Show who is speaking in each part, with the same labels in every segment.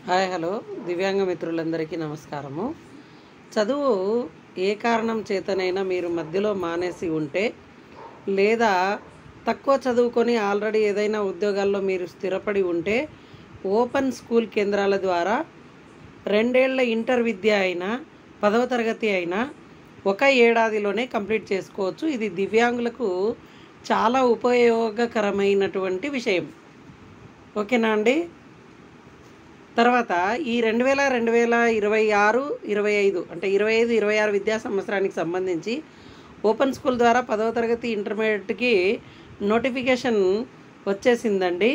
Speaker 1: Hi hello దివ్యాంగ మిత్రులందరికీ నమస్కారము. చదువు ఏ కారణం చేతనైనా మీరు మధ్యలో మానేసి ఉంటే, లేదా తక్కువ చదువుకొని ఆల్రెడీ ఏదైనా ఉద్యోగాల్లో మీరు స్థిరపడి ఉంటే, ఓపెన్ స్కూల్ కేంద్రాల ద్వారా 2 ఏళ్ల ఇంటర్ విద్య అయినా 10వ తరగతి అయినా ఒక ఏడాదిలోనే కంప్లీట్ చేసుకోవచ్చు. ఇది దివ్యాంగులకు చాలా ఉపయోగకరమైనటువంటి విషయం. ఓకేనా అండి? తర్వాత ఈ 2026, 25 అంటే 25-26 విద్యా సంవత్సరానికి సంబంధించి ఓపెన్ స్కూల్ ద్వారా 10వ తరగతి ఇంటర్మీడియట్కి నోటిఫికేషన్ వచ్చేసిందండి.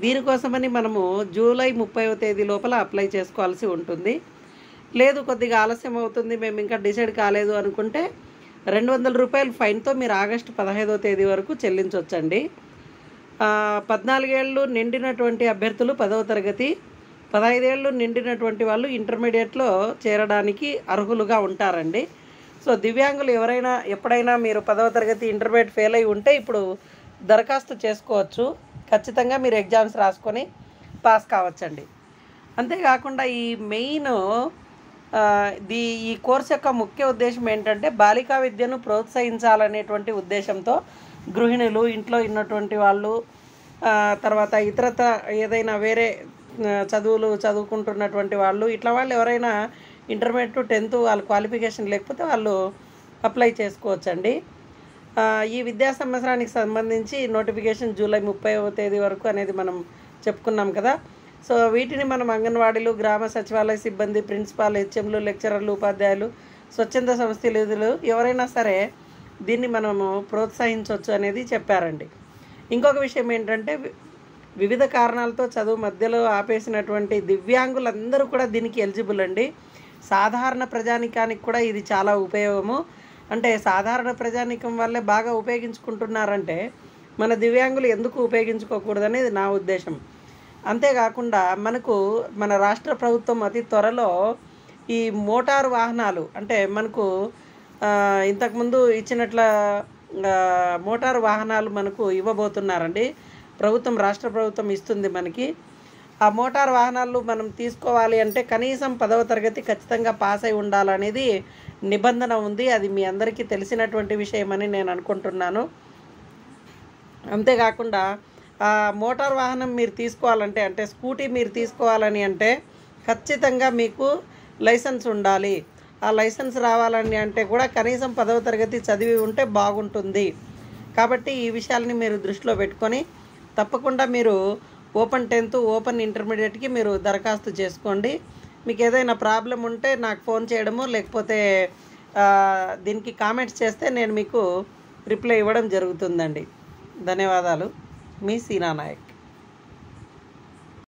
Speaker 1: దీనికోసమని మనము జూలై 30వ తేదీ లోపల అప్లై చేసుకోవాల్సి ఉంటుంది. లేదు కొద్దిగా ఆలస్యం అవుతుంది, మేము ఇంకా డిసైడ్ కాలేదు అనుకుంటే 200 రూపాయలు ఫైన్తో మీరు ఆగస్టు 15వ తేదీ వరకు చెల్లించవచ్చండి. 14 ఏళ్ళు నిండినటువంటి అభ్యర్థులు 10వ తరగతి, 15 ఏళ్ళు నిండినటువంటి వాళ్ళు ఇంటర్మీడియట్లో చేరడానికి అర్హులుగా ఉంటారండి. సో దివ్యాంగులు ఎవరైనా ఎప్పుడైనా మీరు 10వ తరగతి ఇంటర్మీడియట్ ఫెయిల్ అయి ఉంటే ఇప్పుడు దరఖాస్తు చేసుకోవచ్చు. ఖచ్చితంగా మీరు ఎగ్జామ్స్ రాసుకొని పాస్ కావచ్చండి. అంతేకాకుండా ఈ మెయిన్ ఈ కోర్స్ యొక్క ముఖ్య ఉద్దేశం ఏంటంటే బాలికా విద్యను ప్రోత్సహించాలనేటువంటి ఉద్దేశంతో గృహిణులు, ఇంట్లో ఉన్నటువంటి వాళ్ళు, తర్వాత ఇతరత ఏదైనా వేరే చదువులు చదువుకుంటున్నటువంటి వాళ్ళు, ఇట్లా వాళ్ళు ఎవరైనా ఇంటర్మీడియట్ 10th వాళ్ళ క్వాలిఫికేషన్ లేకపోతే వాళ్ళు అప్లై చేసుకోవచ్చండి. ఈ విద్యా సంవత్సరానికి సంబంధించి నోటిఫికేషన్ జూలై 30వ తేదీ వరకు అనేది మనం చెప్పుకున్నాం కదా. సో వీటిని మనం అంగన్వాడీలు, గ్రామ సచివాలయ సిబ్బంది, ప్రిన్సిపాల్, హెచ్ఎంలు, లెక్చరర్లు, ఉపాధ్యాయులు, స్వచ్ఛంద సంస్థలు ఎవరైనా సరే దీన్ని మనము ప్రోత్సహించవచ్చు అనేది చెప్పారండి. ఇంకొక విషయం ఏంటంటే వివిధ కారణాలతో చదువు మధ్యలో ఆపేసినటువంటి దివ్యాంగులందరూ కూడా దీనికి ఎలిజిబుల్ అండి. సాధారణ ప్రజానికానికి కూడా ఇది చాలా ఉపయోగము. అంటే సాధారణ ప్రజానికం వల్లే బాగా ఉపయోగించుకుంటున్నారంటే మన దివ్యాంగులు ఎందుకు ఉపయోగించుకోకూడదనేది నా ఉద్దేశం. అంతేకాకుండా మన రాష్ట్ర ప్రభుత్వం అతి త్వరలో ఈ మోటారు వాహనాలు అంటే మనకు ఇంతకుముందు ఇచ్చినట్ల మోటారు వాహనాలు మనకు ఇవ్వబోతున్నారండి. రాష్ట్ర ప్రభుత్వం ఇస్తుంది మనకి. ఆ మోటార్ వాహనాలు మనం తీసుకోవాలి అంటే కనీసం 10వ తరగతి ఖచ్చితంగా పాస్ అయి ఉండాలనేది నిబంధన ఉంది. అది మీ అందరికీ తెలిసినటువంటి విషయమని నేను అనుకుంటున్నాను. అంతేకాకుండా ఆ మోటార్ వాహనం మీరు తీసుకోవాలంటే, అంటే స్కూటీ మీరు తీసుకోవాలని అంటే ఖచ్చితంగా మీకు లైసెన్స్ ఉండాలి. ఆ లైసెన్స్ రావాలని అంటే కూడా కనీసం 10వ తరగతి చదివి ఉంటే బాగుంటుంది. కాబట్టి ఈ విషయాలని మీరు దృష్టిలో పెట్టుకొని తప్పకుండా మీరు ఓపెన్ 10th, ఓపెన్ ఇంటర్మీడియట్కి మీరు దరఖాస్తు చేసుకోండి. మీకు ఏదైనా ప్రాబ్లం ఉంటే నాకు ఫోన్ చేయడము, లేకపోతే దీనికి కామెంట్స్ చేస్తే నేను మీకు రిప్లై ఇవ్వడం జరుగుతుందండి. ధన్యవాదాలు. మీ సీనా నాయక్.